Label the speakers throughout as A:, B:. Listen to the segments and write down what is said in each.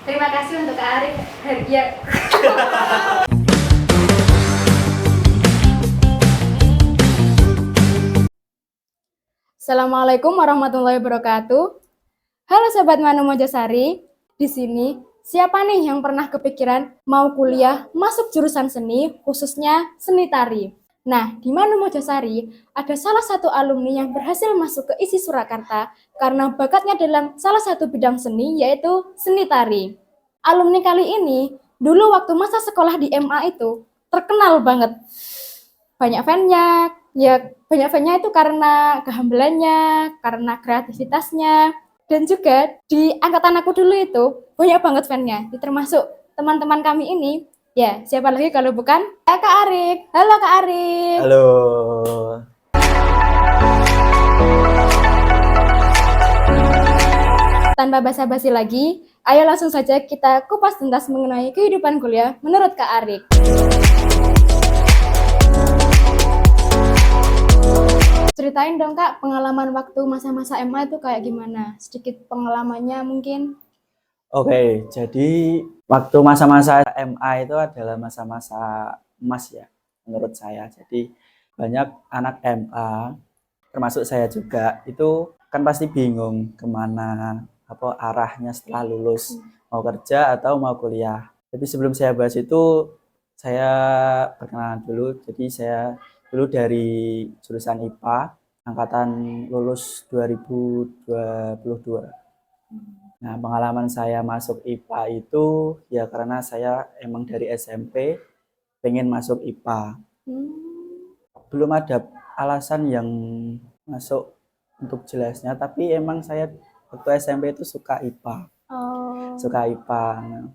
A: Terima kasih untuk Kak Arif. Ya. Assalamualaikum warahmatullahi wabarakatuh. Halo Sobat Manu Mojosari. Di sini, siapa nih yang pernah kepikiran mau kuliah masuk jurusan seni, khususnya seni tari? Nah, di Manu Mojosari ada salah satu alumni yang berhasil masuk ke ISI Surakarta karena bakatnya dalam salah satu bidang seni, yaitu seni tari. Alumni kali ini, dulu waktu masa sekolah di MA itu, terkenal banget. Banyak fan-nya, ya banyak fan-nya itu karena kehambalannya, karena kreativitasnya, dan juga di angkatan aku dulu itu banyak banget fan-nya, termasuk teman-teman kami ini. Ya, siapa lagi kalau bukan Kak Arif. Halo Kak Arif.
B: Halo.
A: Tanpa basa-basi lagi, ayo langsung saja kita kupas tuntas mengenai kehidupan kuliah menurut Kak Arif. Ceritain dong Kak, pengalaman waktu masa-masa MA itu kayak gimana? Sedikit pengalamannya mungkin.
B: Oke, jadi waktu masa-masa MA itu adalah masa-masa emas ya, menurut saya. Jadi banyak anak MA, termasuk saya juga, itu kan pasti bingung kemana apa arahnya setelah lulus, mau kerja atau mau kuliah. Tapi sebelum saya bahas itu, saya perkenalan dulu. Jadi saya dulu dari jurusan IPA, angkatan lulus 2022. Nah, pengalaman saya masuk IPA itu ya karena saya emang dari SMP pengen masuk IPA. Belum ada alasan yang masuk untuk jelasnya, tapi emang saya waktu SMP itu suka IPA. Suka IPA. Nah,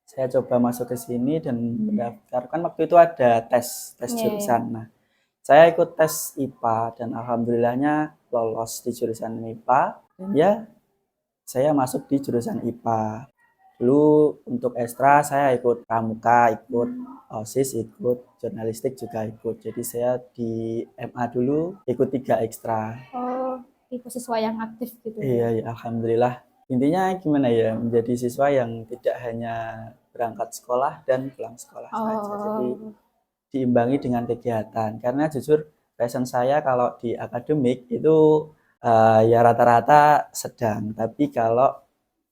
B: saya coba masuk ke sini dan mendaftar. Kan waktu itu ada tes jurusan. Nah, saya ikut tes IPA dan alhamdulillahnya lolos di jurusan IPA. Dan ya, saya masuk di jurusan IPA. Dulu untuk ekstra saya ikut pramuka, ikut OSIS, ikut jurnalistik juga ikut. Jadi saya di MA dulu ikut 3 ekstra.
A: Oh, tipe siswa yang aktif gitu.
B: Iya, ya, alhamdulillah. Intinya gimana ya, menjadi siswa yang tidak hanya berangkat sekolah dan pulang sekolah saja. Jadi diimbangi dengan kegiatan. Karena jujur passion saya kalau di akademik itu ya rata-rata sedang. Tapi kalau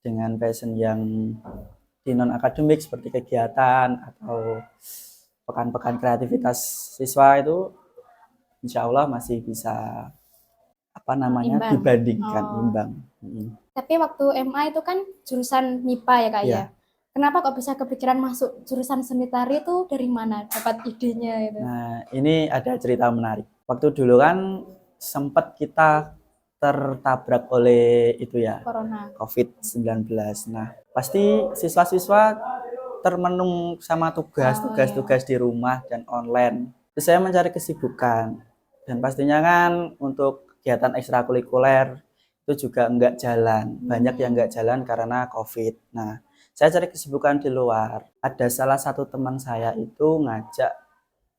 B: dengan passion yang di non akademik seperti kegiatan atau pekan-pekan kreativitas siswa itu insya Allah masih bisa dibandingkan imbang.
A: Tapi waktu MA itu kan jurusan MIPA ya Kak ya. Kenapa kok bisa kepikiran masuk jurusan seni tari itu, dari mana dapat idenya itu?
B: Nah, ini ada cerita menarik. Waktu dulu kan sempat kita tertabrak oleh itu ya,
A: Corona.
B: COVID-19. Nah, pasti siswa-siswa termenung sama tugas-tugas di rumah dan online. Terus saya mencari kesibukan. Dan pastinya kan untuk kegiatan ekstrakurikuler itu juga enggak jalan. Banyak yang enggak jalan karena COVID. Nah, saya cari kesibukan di luar. Ada salah satu teman saya itu ngajak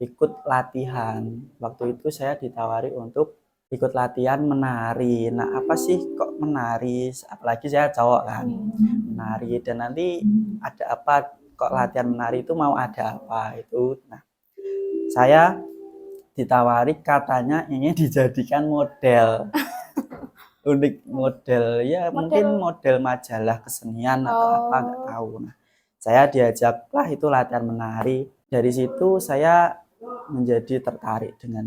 B: ikut latihan. Waktu itu saya ditawari untuk ikut latihan menari. Nah, apa sih kok menari? Apalagi saya cowok kan. Menari dan nanti ada apa kok latihan menari itu mau ada apa itu. Nah, saya ditawari katanya ingin dijadikan model. Unik model ya, mungkin model majalah kesenian atau apa nggak tahu. Nah, saya diajaklah itu latihan menari. Dari situ saya menjadi tertarik dengan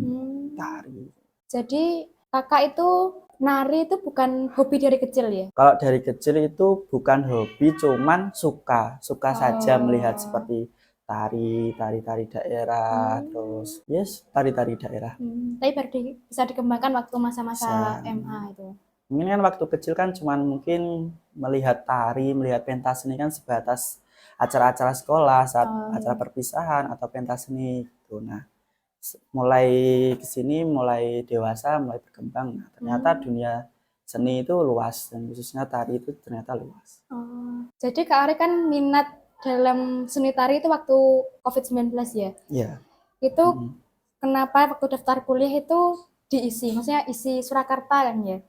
B: tari.
A: Jadi kakak itu nari itu bukan hobi dari kecil ya?
B: Kalau dari kecil itu bukan hobi, cuman suka saja melihat seperti tari daerah, terus tari daerah.
A: Tapi bisa dikembangkan waktu masa-masa MA itu.
B: Mungkin kan waktu kecil kan cuman mungkin melihat tari, melihat pentas seni kan sebatas acara-acara sekolah, saat acara perpisahan atau pentas seni gitu. Nah, mulai kesini, mulai dewasa, mulai berkembang. Nah, ternyata dunia seni itu luas dan khususnya tari itu ternyata luas.
A: Jadi Kak Ari kan minat dalam seni tari itu waktu COVID-19 ya?
B: Iya.
A: Itu kenapa waktu daftar kuliah itu diisi? Maksudnya isi Surakarta kan ya?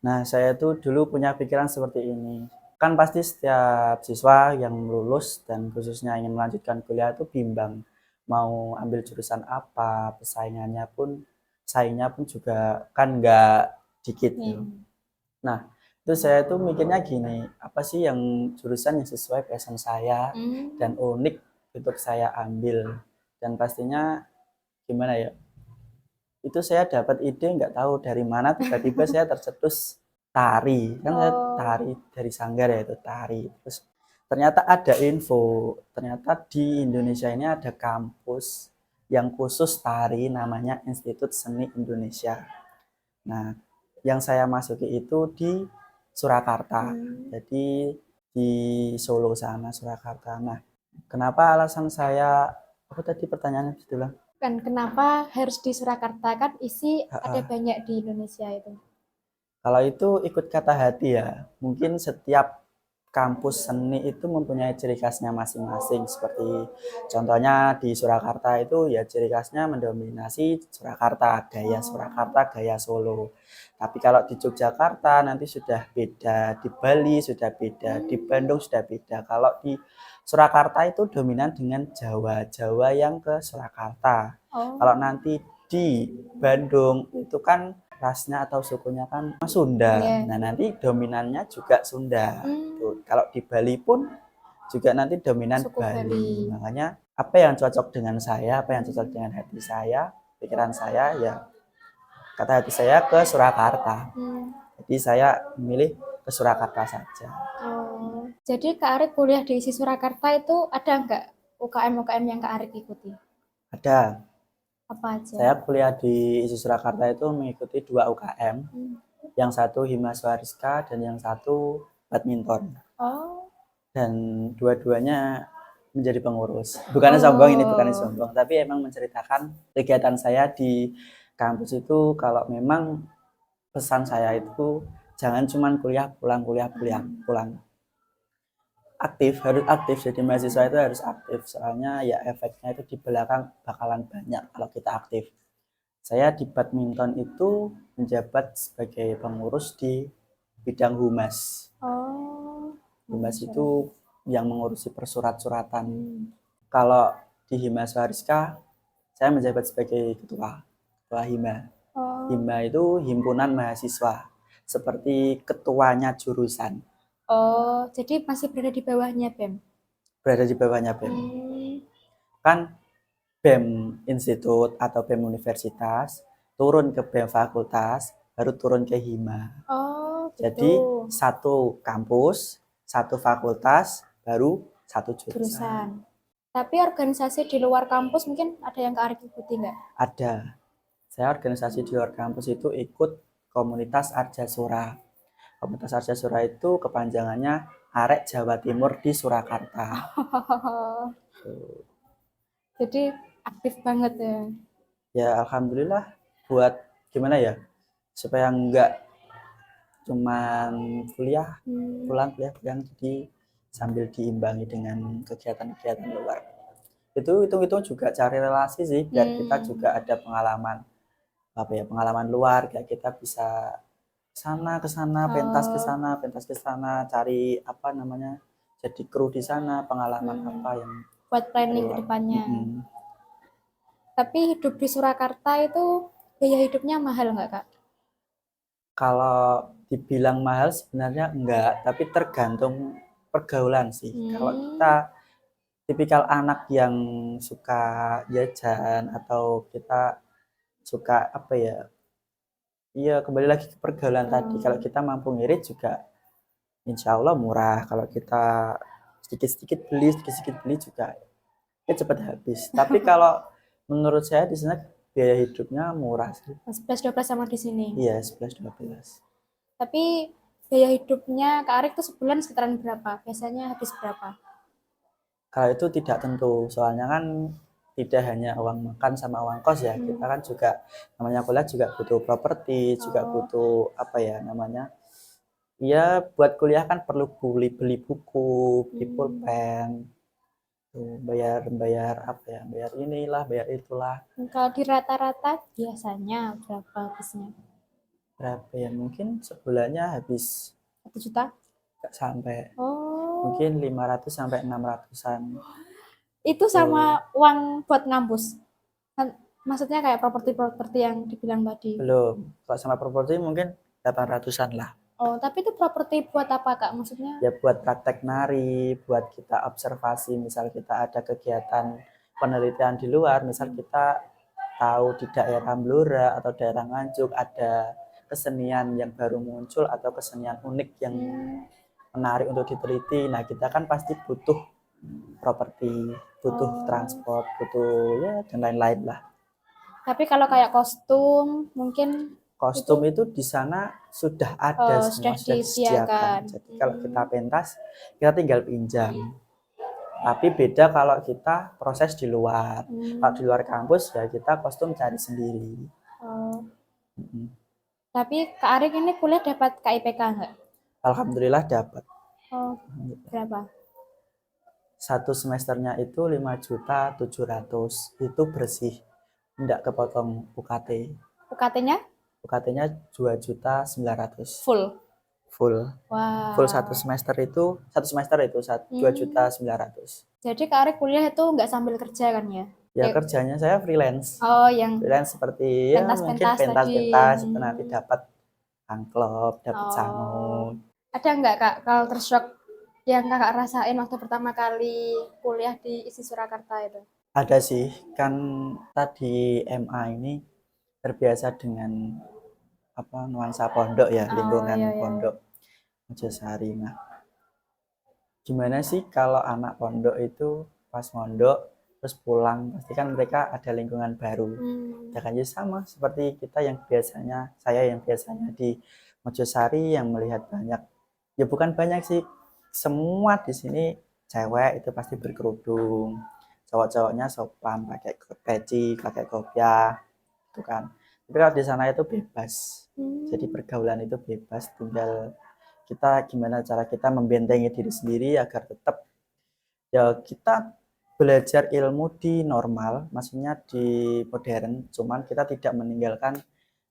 B: Nah, saya tuh dulu punya pikiran seperti ini. Kan pasti setiap siswa yang lulus dan khususnya ingin melanjutkan kuliah itu bimbang mau ambil jurusan apa, saingnya pun juga kan nggak dikit
A: Iya.
B: gitu. Nah, itu saya tuh mikirnya gini, apa sih yang jurusan yang sesuai passion saya dan unik untuk saya ambil. Dan pastinya gimana ya? Itu saya dapat ide nggak tahu dari mana tiba-tiba saya tercetus tari. Kan saya
A: Oh.
B: tari dari sanggar ya itu tari. Terus ternyata ada info, ternyata di Indonesia ini ada kampus yang khusus tari namanya Institut Seni Indonesia. Nah, yang saya masuki itu di Surakarta. Jadi di Solo sana, Surakarta. Nah, kenapa alasan saya apa tadi pertanyaannya Bismillah?
A: Kan kenapa harus di Surakarta, kan isi ada banyak di Indonesia itu.
B: Kalau itu ikut kata hati ya. Mungkin setiap kampus seni itu mempunyai ciri khasnya masing-masing. Seperti contohnya di Surakarta itu ya ciri khasnya mendominasi Surakarta, gaya Surakarta, gaya Solo. Tapi kalau di Yogyakarta nanti sudah beda, di Bali sudah beda, di Bandung sudah beda. Kalau di Surakarta itu dominan dengan Jawa, Jawa yang ke Surakarta. Kalau nanti di Bandung itu kan rasnya atau sukunya kan Sunda.
A: Iya.
B: Nah, nanti dominannya juga Sunda. Tuh, kalau di Bali pun juga nanti dominan
A: Suku
B: Bali.
A: Bali.
B: Makanya apa yang cocok dengan saya, apa yang cocok dengan hati saya, pikiran saya ya kata hati saya ke Surakarta. Jadi saya memilih ke Surakarta saja.
A: Oh, jadi Kak Arik kuliah di ISI Surakarta itu ada nggak UKM-UKM yang Kak Arik ikuti?
B: Ada.
A: Apa aja?
B: Saya kuliah di ISI Surakarta itu mengikuti 2 UKM. Yang satu Hima Swariska dan yang satu badminton.
A: Oh.
B: Dan dua-duanya menjadi pengurus. Bukannya sombong ini, bukannya sombong, tapi emang menceritakan kegiatan saya di kampus itu kalau memang pesan saya itu jangan cuman kuliah pulang pulang. Aktif, harus aktif. Jadi mahasiswa itu harus aktif. Soalnya ya efeknya itu di belakang bakalan banyak kalau kita aktif. Saya di badminton itu menjabat sebagai pengurus di bidang humas.
A: Oh.
B: Humas itu yang mengurusi persurat-suratan. Kalau di Hima Swariska, saya menjabat sebagai ketua Hima. Hima itu himpunan mahasiswa, seperti ketuanya jurusan.
A: Oh, jadi masih berada di bawahnya BEM?
B: Berada di bawahnya BEM. Kan BEM institut atau BEM universitas, turun ke BEM fakultas, baru turun ke Hima.
A: Oh, gitu.
B: Jadi satu kampus, satu fakultas, baru satu jurusan.
A: Tapi organisasi di luar kampus mungkin ada yang Kak Arik ikuti nggak?
B: Ada. Saya organisasi di luar kampus itu ikut komunitas Arjasura. Komunitas Arjasura itu kepanjangannya Arek Jawa Timur di Surakarta.
A: Jadi aktif banget ya.
B: Ya alhamdulillah buat gimana ya supaya enggak cuman kuliah pulang jadi sambil diimbangi dengan kegiatan-kegiatan luar. Itu hitung-hitung juga cari relasi sih biar kita juga ada pengalaman pengalaman luar kayak kita bisa ke sana pentas ke sana cari apa namanya jadi kru di sana pengalaman apa yang
A: Buat planning ke depannya. Tapi hidup di Surakarta itu biaya hidupnya mahal nggak Kak?
B: Kalau dibilang mahal sebenarnya enggak, tapi tergantung pergaulan sih. Kalau kita tipikal anak yang suka jajan atau kita suka apa ya? Iya, kembali lagi ke pergaulan tadi. Kalau kita mampu ngirit juga insya Allah murah. Kalau kita sedikit-sedikit beli juga ya cepat habis. Tapi kalau menurut saya di sana biaya hidupnya murah sih.
A: 11-12 sama di sini.
B: Iya, 11-12.
A: Tapi biaya hidupnya Kak Arik tuh sebulan sekitaran berapa? Biasanya habis berapa?
B: Kalau itu tidak tentu, soalnya kan tidak hanya uang makan sama uang kos ya, kita kan juga namanya kuliah juga butuh properti, juga butuh apa ya namanya, ya buat kuliah kan perlu beli buku, beli pulpen, tuh, bayar apa ya, bayar inilah, bayar itulah.
A: Kalau di rata-rata biasanya berapa habisnya?
B: Berapa ya, mungkin sebulannya habis
A: 1 juta?
B: nggak sampai.
A: Oh,
B: Mungkin 500 sampai 600-an.
A: itu sama uang buat ngampus. Kan, maksudnya kayak properti-properti yang dibilang tadi.
B: Belum. Kalau sama properti mungkin 800-an lah.
A: Oh, tapi itu properti buat apa, Kak? Maksudnya?
B: Ya buat praktek nari, buat kita observasi, misal kita ada kegiatan penelitian di luar, misal kita tahu di daerah Blora atau daerah Nganjuk ada kesenian yang baru muncul atau kesenian unik yang menarik untuk diteliti. Nah, kita kan pasti butuh properti, butuh transport, butuh ya dan lain-lain lah.
A: Tapi kalau kayak kostum, mungkin
B: Kostum itu di sana sudah ada semua, sudah disediakan. Jadi kalau kita pentas, kita tinggal pinjam. Tapi beda kalau kita proses di luar. Kalau di luar kampus ya kita kostum cari sendiri.
A: Tapi Kak Arik ini kuliah dapat KIPK nggak?
B: Alhamdulillah dapat.
A: Oh, berapa?
B: Satu semesternya itu 5.700.000. Itu bersih. Tidak kepotong UKT.
A: UKT-nya?
B: UKT-nya 2.900.000.
A: Full.
B: Wow. Full satu semester itu 2.900.000.
A: Jadi Kak Arik kuliah itu nggak sambil kerja kan ya?
B: Ya kerjanya saya freelance.
A: Oh, yang
B: freelance seperti ya mungkin pentas-pentas itu nanti dapat amplop, dapat sangu.
A: Ada nggak Kak culture shock yang Kakak rasain waktu pertama kali kuliah di ISI Surakarta itu?
B: Ada sih, kan tadi MA ini terbiasa dengan nuansa pondok ya, lingkungan pondok Mojosari. Nah, gimana sih kalau anak pondok itu pas mondok terus pulang, pasti kan mereka ada lingkungan baru. Ya kan, sama seperti kita yang biasanya, saya yang biasanya di Mojosari yang melihat banyak, ya bukan banyak sih, semua di sini cewek itu pasti berkerudung, cowok-cowoknya sopan, pakai peci, pakai kopiah, itu kan. Tapi kalau di sana itu bebas, jadi pergaulan itu bebas, tinggal kita gimana cara kita membentengi diri sendiri agar tetap ya kita belajar ilmu di normal, maksudnya di modern, cuman kita tidak meninggalkan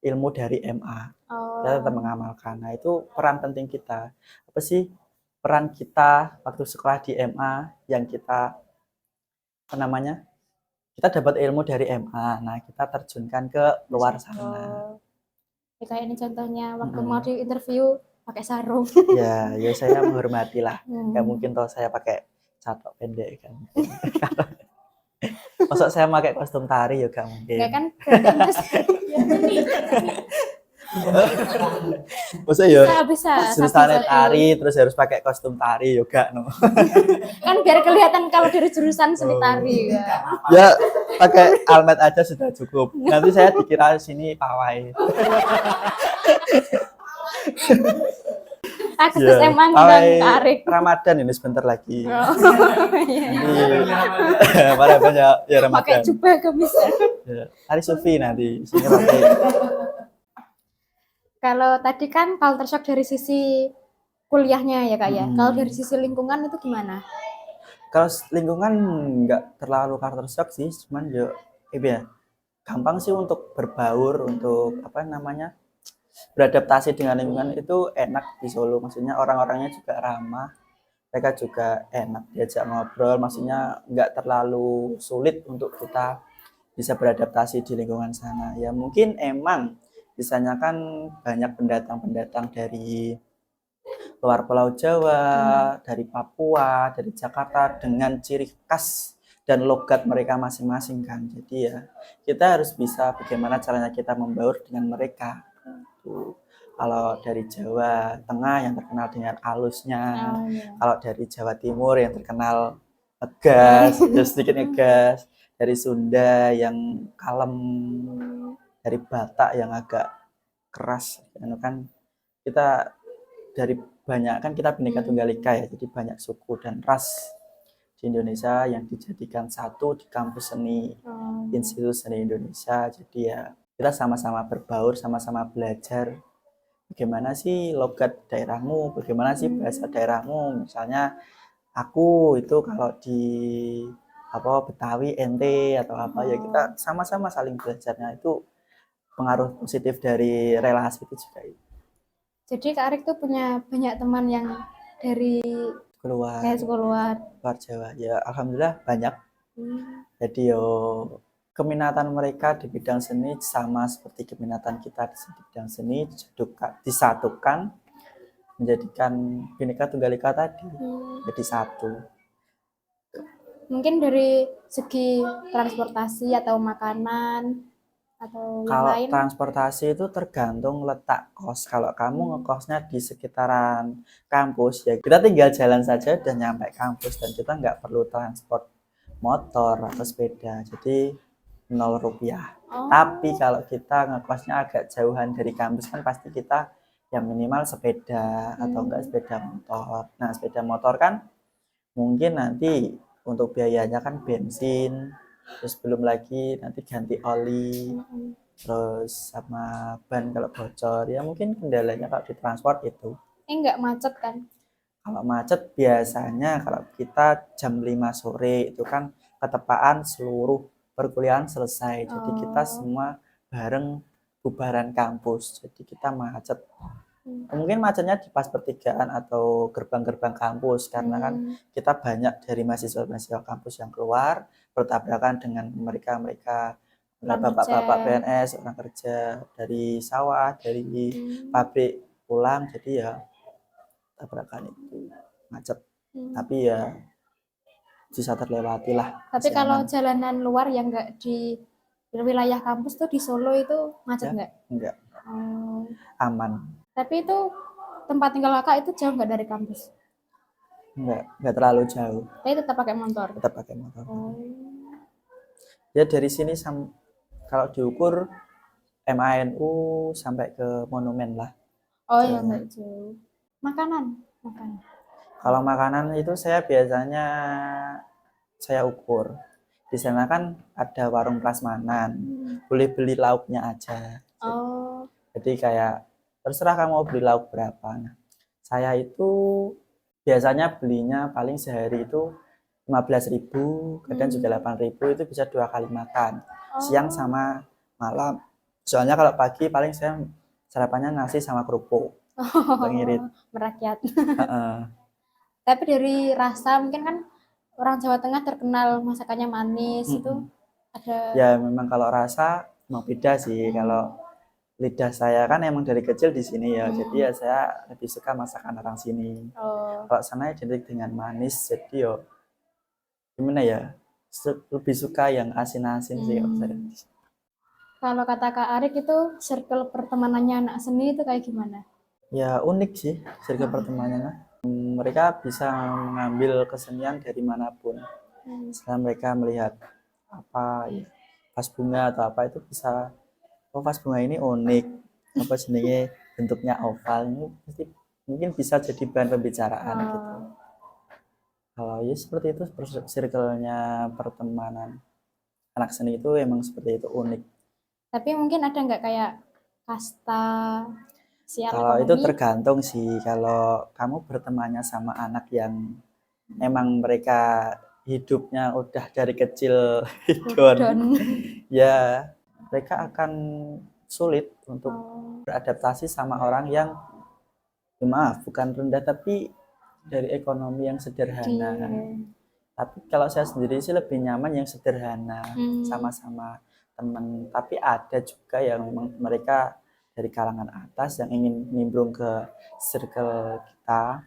B: ilmu dari MA. Kita tetap mengamalkan. Nah, itu peran penting kita. Apa sih peran kita waktu sekolah di MA yang kita kita dapat ilmu dari MA. Nah, kita terjunkan ke luar sana.
A: Ya, kayak ini contohnya waktu mau di interview pakai sarung.
B: Ya saya menghormati lah. Nggak mungkin toh saya pakai catok pendek kan. Masa saya pakai kostum tari ya gak mungkin.
A: Ya kan
B: masa ya
A: bisa
B: jurusannya tari terus harus pakai kostum tari juga no.
A: Kan biar kelihatan kalau dari jurusan seni tari
B: ya pakai almet aja sudah cukup, nanti saya dikira sini pawai.
A: Agustus emang tarik
B: Ramadan ini sebentar lagi. Pada banyak ya Ramadan.
A: Pakai jubah gamis.
B: Hari Sufi nanti sini pakai.
A: Kalau tadi kan culture shock dari sisi kuliahnya ya Kak ya. Kalau dari sisi lingkungan itu gimana?
B: Kalau lingkungan nggak terlalu culture shock sih, cuman ya gampang sih untuk berbaur, untuk beradaptasi dengan lingkungan itu enak di Solo. Maksudnya orang-orangnya juga ramah, mereka juga enak diajak ngobrol, maksudnya nggak terlalu sulit untuk kita bisa beradaptasi di lingkungan sana. Ya mungkin emang di sana kan banyak pendatang-pendatang dari luar Pulau Jawa, dari Papua, dari Jakarta dengan ciri khas dan logat mereka masing-masing kan. Jadi ya kita harus bisa bagaimana caranya kita membaur dengan mereka. Kalau dari Jawa Tengah yang terkenal dengan halusnya, kalau dari Jawa Timur yang terkenal ngegas, sedikit ngegas, dari Sunda yang kalem, dari Batak yang agak keras, kan kita dari banyak kan kita Bhinneka Tunggal Ika ya, jadi banyak suku dan ras di Indonesia yang dijadikan satu di kampus seni Institut Seni Indonesia. Jadi ya kita sama-sama berbaur, sama-sama belajar bagaimana sih logat daerahmu, bagaimana sih bahasa daerahmu. Misalnya aku itu kalau di Betawi ente atau apa ya kita sama-sama saling belajarnya, itu pengaruh positif dari relasi itu juga itu.
A: Jadi Kak Arik tuh punya banyak teman yang dari
B: keluar
A: keluar.
B: luar Jawa? Ya alhamdulillah banyak.
A: Hmm.
B: Jadi yo keminatan mereka di bidang seni sama seperti keminatan kita di bidang seni disatukan menjadikan Bhinneka Tunggal Ika tadi jadi satu.
A: Mungkin dari segi transportasi atau makanan atau yang
B: Kalau
A: lain.
B: transportasi itu tergantung letak kos. Kalau kamu ngekosnya di sekitaran kampus, ya kita tinggal jalan saja dan nyampe kampus dan kita nggak perlu transport motor atau sepeda. Jadi 0 rupiah. Tapi kalau kita ngekosnya agak jauhan dari kampus kan pasti kita ya minimal sepeda atau enggak sepeda motor. Nah, sepeda motor kan mungkin nanti untuk biayanya kan bensin, terus belum lagi nanti ganti oli, terus sama ban kalau bocor. Ya mungkin kendalanya kalau di transport itu.
A: Nggak macet kan?
B: Kalau macet biasanya kalau kita jam 5 sore itu kan ketepaan seluruh perkuliahan selesai. Jadi kita semua bareng bubaran kampus. Jadi kita macet. Mungkin macetnya di pas pertigaan atau gerbang-gerbang kampus karena kan kita banyak dari mahasiswa-mahasiswa kampus yang keluar bertabrakan dengan mereka-mereka bapak-bapak PNS, orang kerja dari sawah, dari pabrik pulang. Jadi ya tabrakan itu macet. Tapi ya bisa terlewati lah.
A: Tapi kalau jalanan luar yang nggak di wilayah kampus tuh di Solo itu macet nggak?
B: Enggak. Aman.
A: Tapi itu tempat tinggal kakak itu jauh nggak dari kampus?
B: Enggak terlalu jauh.
A: Tapi tetap pakai motor?
B: Tetap pakai motor. Ya dari sini kalau diukur MANU sampai ke monumen lah.
A: Oh ya nggak jauh. Makanan.
B: Kalau makanan itu saya biasanya saya ukur. Di sana kan ada warung prasmanan, boleh beli lauknya aja. Jadi kayak terserah kamu mau beli lauk berapa. Nah, saya itu biasanya belinya paling sehari itu 15.000, kadang juga 8.000, itu bisa 2 kali makan, siang sama malam. Soalnya kalau pagi paling saya sarapannya nasi sama kerupuk. Ngirit.
A: Merakyat. Tapi dari rasa mungkin kan orang Jawa Tengah terkenal masakannya manis itu ada.
B: Ya memang kalau rasa mau beda sih. Kalau lidah saya kan emang dari kecil di sini ya, jadi ya saya lebih suka masakan orang sini. Kalau sana identik dengan manis, jadi yo gimana ya, lebih suka yang asin-asin sih kalau saya.
A: Kalau kata Kak Arik itu circle pertemanannya anak seni itu kayak gimana?
B: Ya unik sih circle pertemanannya. Mereka bisa mengambil kesenian dari manapun. Setelah mereka melihat apa ya, vas bunga atau apa itu bisa, oh vas bunga ini unik, apa jenenge bentuknya oval, ini pasti mungkin bisa jadi bahan pembicaraan gitu. Kalau ya seperti itu circle-nya pertemanan anak seni itu emang seperti itu, unik.
A: Tapi mungkin ada nggak kayak kasta?
B: Kalau itu tergantung sih. Kalau kamu bertemannya sama anak yang emang mereka hidupnya udah dari kecil hedon, ya mereka akan sulit untuk beradaptasi sama orang yang maaf bukan rendah tapi dari ekonomi yang sederhana. Tapi kalau saya sendiri sih lebih nyaman yang sederhana, sama-sama teman. Tapi ada juga yang memang mereka dari kalangan atas yang ingin nimbrung ke circle kita.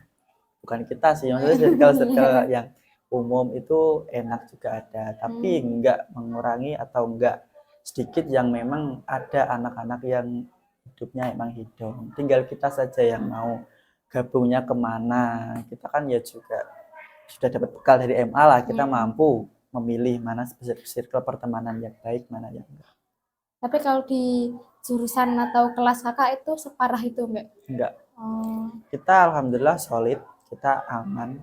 B: Bukan kita sih, maksudnya circle yang umum itu enak juga ada. Tapi enggak mengurangi atau enggak sedikit yang memang ada anak-anak yang hidupnya emang hedon. Tinggal kita saja yang mau gabungnya kemana. Kita kan ya juga sudah dapat bekal dari MA lah, kita mampu memilih mana circle pertemanan yang baik, mana yang enggak.
A: Tapi kalau di jurusan atau kelas kakak itu separah itu enggak?
B: Enggak. Kita alhamdulillah solid, kita aman,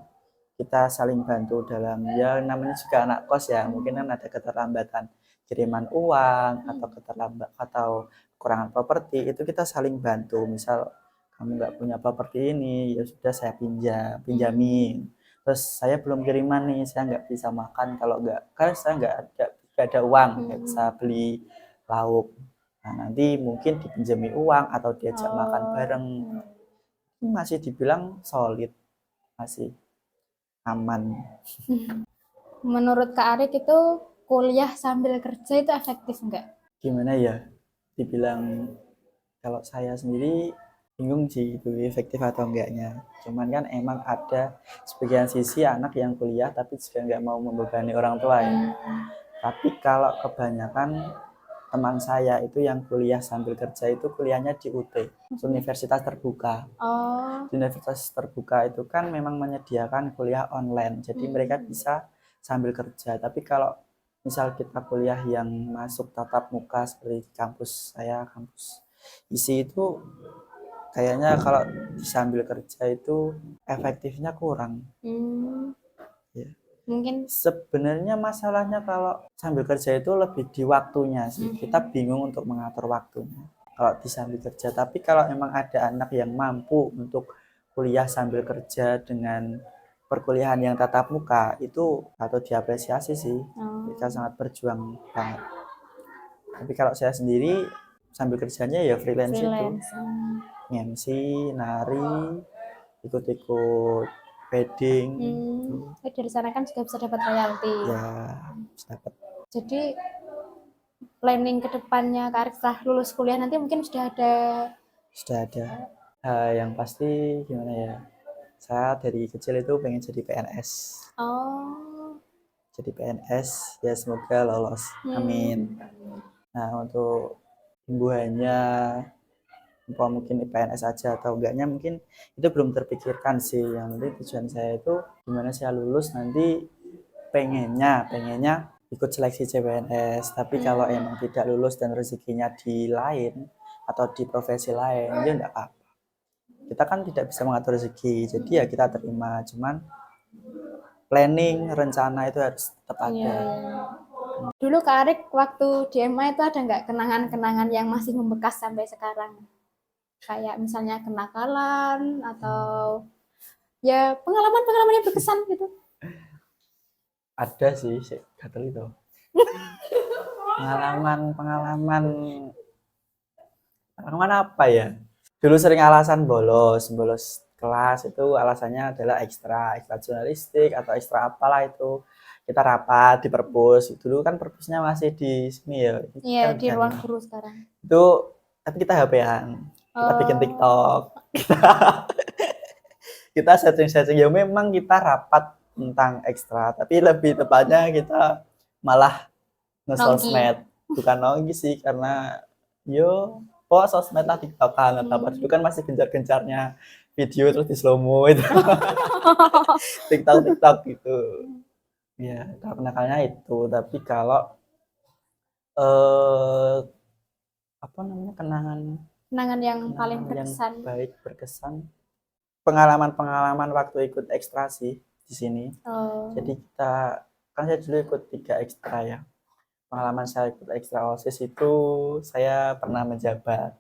B: kita saling bantu dalam ya namanya juga anak kos ya, mungkin kan ada keterlambatan kiriman uang atau kekurangan properti, itu kita saling bantu. Misal kamu nggak punya properti ini, ya sudah saya pinjamin. Terus saya belum kiriman nih, saya nggak bisa makan kalau kan saya nggak ada uang, nggak bisa beli lauk. Nah nanti mungkin dipinjami uang atau diajak makan bareng, masih dibilang solid. masih aman.
A: Menurut Kak Arik itu kuliah sambil kerja itu efektif nggak?
B: Gimana ya? Dibilang kalau saya sendiri bingung sih itu efektif atau enggaknya. Cuman kan emang ada sebagian sisi anak yang kuliah tapi juga nggak mau membebani orang tua ya. Tapi kalau kebanyakan teman saya itu yang kuliah sambil kerja itu kuliahnya di UT, Universitas Terbuka.
A: Oh,
B: Di Universitas Terbuka itu kan memang menyediakan kuliah online, jadi mereka bisa sambil kerja. Tapi kalau misal kita kuliah yang masuk tatap muka seperti kampus saya, kampus isi itu kayaknya kalau sambil kerja itu efektifnya kurang. Ya.
A: mungkin
B: Sebenarnya masalahnya kalau sambil kerja itu lebih di waktunya sih. Kita bingung untuk mengatur waktunya kalau di sambil kerja. Tapi kalau emang ada anak yang mampu untuk kuliah sambil kerja dengan perkuliahan yang tatap muka, itu patut diapresiasi sih. Mereka sangat berjuang banget. Tapi kalau saya sendiri sambil kerjanya ya freelance itu.
A: freelance.
B: MC, nari, ikut-ikut wedding.
A: Dari sana kan juga bisa dapat royalti.
B: Ya, dapat.
A: Jadi planning ke depannya Kak Arik setelah lulus kuliah nanti mungkin sudah ada.
B: Yang pasti gimana ya, saya dari kecil itu pengen jadi PNS.
A: Oh,
B: Jadi PNS ya, semoga lolos, amin. Nah, untuk imbuhannya apa mungkin PNS aja atau enggaknya mungkin itu belum terpikirkan sih. Yang penting tujuan saya itu gimana saya lulus nanti pengennya ikut seleksi CPNS. Tapi kalau emang tidak lulus dan rezekinya di lain atau di profesi lain, ya enggak apa-apa. Kita kan tidak bisa mengatur rezeki, jadi ya kita terima. Cuman planning, rencana itu harus tetap ada.
A: iya. Dulu Kak Arik waktu di MA itu ada nggak kenangan-kenangan yang masih membekas sampai sekarang? Kayak misalnya kenakalan atau ya pengalaman-pengalaman yang berkesan gitu.
B: Ada sih, gatel itu. Pengalaman apa ya? Dulu sering alasan bolos kelas itu alasannya adalah ekstra jurnalistik atau ekstra apalah itu. Kita rapat di perpus. Dulu kan perpusnya masih di sini ya.
A: Iya,
B: Kan
A: di ruang guru sekarang.
B: itu, tapi kita HP-an. Kita bikin TikTok. Kita setting-setting ya, memang kita rapat tentang ekstra, tapi lebih tepatnya kita malah nge-sosmed. Bukan nongki sih, karena yo kok sosmed lah, TikTokan atau apa. Dulu kan masih gencar-gencarnya video terus di slow mo itu. TikTok gitu. Ya, kalau kenakalnya itu. Tapi kalau apa namanya,
A: Kenangan yang paling
B: yang
A: berkesan.
B: baik berkesan, pengalaman waktu ikut ekstra sih di sini. Jadi kita kan saya dulu ikut 3 ekstra ya. Pengalaman saya ikut ekstra OSIS itu saya pernah menjabat.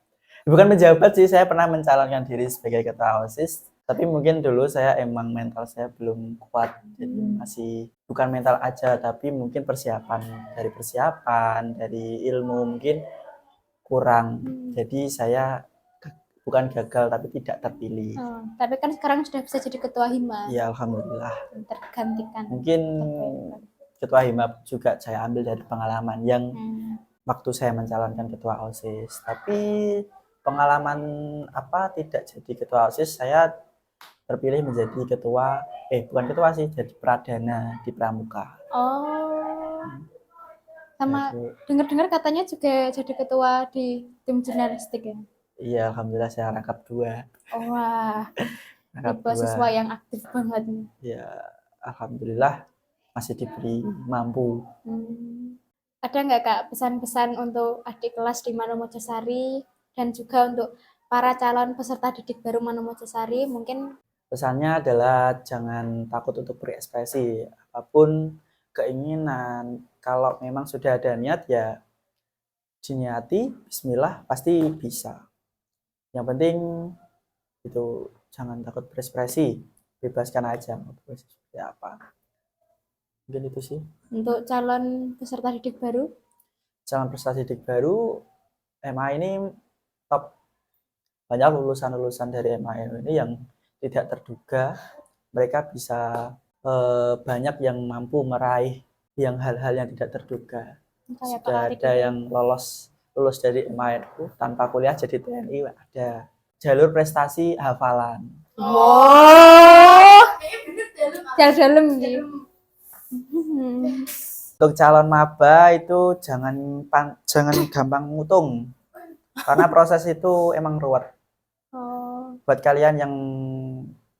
B: Bukan menjabat sih, saya pernah mencalonkan diri sebagai ketua OSIS. Tapi mungkin dulu saya emang mental saya belum kuat. Jadi masih bukan mental aja, tapi mungkin persiapan dari ilmu mungkin kurang. Jadi saya bukan gagal tapi tidak terpilih.
A: Tapi kan sekarang sudah bisa jadi ketua hima.
B: Ya, alhamdulillah.
A: Tergantikan.
B: Mungkin ketua hima juga saya ambil dari pengalaman yang waktu saya mencalonkan ketua OSIS. Tapi pengalaman apa tidak jadi ketua OSIS, saya terpilih menjadi bukan ketua sih, jadi pradana di Pramuka.
A: Sama dengar-dengar katanya juga jadi ketua di tim jurnalistik ya?
B: Iya, alhamdulillah saya rangkap 2.
A: Wah,
B: Rangkap
A: siswa yang aktif banget.
B: Ya, alhamdulillah masih diberi mampu.
A: Ada nggak Kak pesan-pesan untuk adik kelas di Manu Mojosari dan juga untuk para calon peserta didik baru Manu Mojosari? Mungkin
B: pesannya adalah jangan takut untuk berekspresi, apapun keinginan. Kalau memang sudah ada niat ya diniati, bismillah, pasti bisa. Yang penting itu jangan takut berekspresi, bebaskan aja mau berekspresi seperti apa. Mungkin itu sih.
A: Untuk calon peserta didik baru?
B: Calon peserta didik baru MA ini top. Banyak lulusan-lulusan dari MA ini yang tidak terduga mereka bisa banyak yang mampu meraih yang hal-hal yang tidak terduga.
A: Kayak Kak
B: Sudah
A: Arik
B: ada
A: ini.
B: yang lulus dari MAERU tanpa kuliah jadi TNI, ada jalur prestasi hafalan.
A: Wow. Dalam gitu.
B: Untuk calon maba itu jangan gampang ngutung karena proses itu emang ruwet.
A: Oh.
B: Buat kalian yang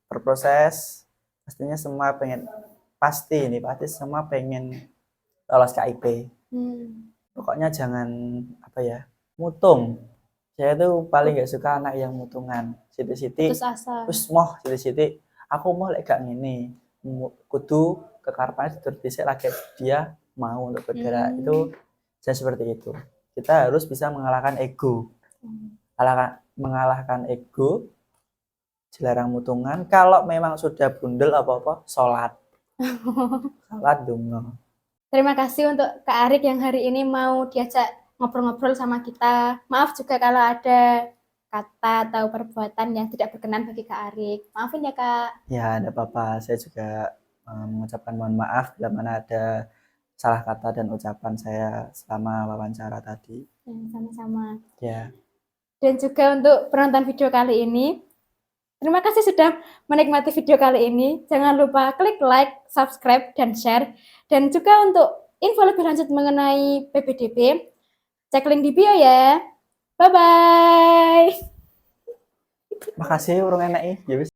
B: berproses, pastinya semua pasti semua pengen lolos KIP. Pokoknya jangan mutung. Saya tuh paling gak suka anak yang mutungan. Siti-siti,
A: Putus asa.
B: terus moh siti-siti, aku mau lek gak ngene. Kudu kekarepane terus dhisik lagi dia mau untuk bergerak. Itu saya seperti itu. Kita harus bisa mengalahkan ego. Mengalahkan ego, dilarang mutungan. Kalau memang sudah bundel apa-apa, sholat donga.
A: Terima kasih untuk Kak Arik yang hari ini mau diajak ngobrol-ngobrol sama kita. Maaf juga kalau ada kata atau perbuatan yang tidak berkenan bagi Kak Arik. Maafin ya Kak.
B: Ya, ada apa-apa. Saya juga mengucapkan mohon maaf bila mana ada salah kata dan ucapan saya selama wawancara tadi.
A: Sama-sama.
B: Ya.
A: Dan juga untuk penonton video kali ini, terima kasih sudah menikmati video kali ini. Jangan lupa klik like, subscribe, dan share. Dan juga untuk info lebih lanjut mengenai PPDB, cek link di bio ya. Bye-bye.
B: Makasih urung enak. Ya wis.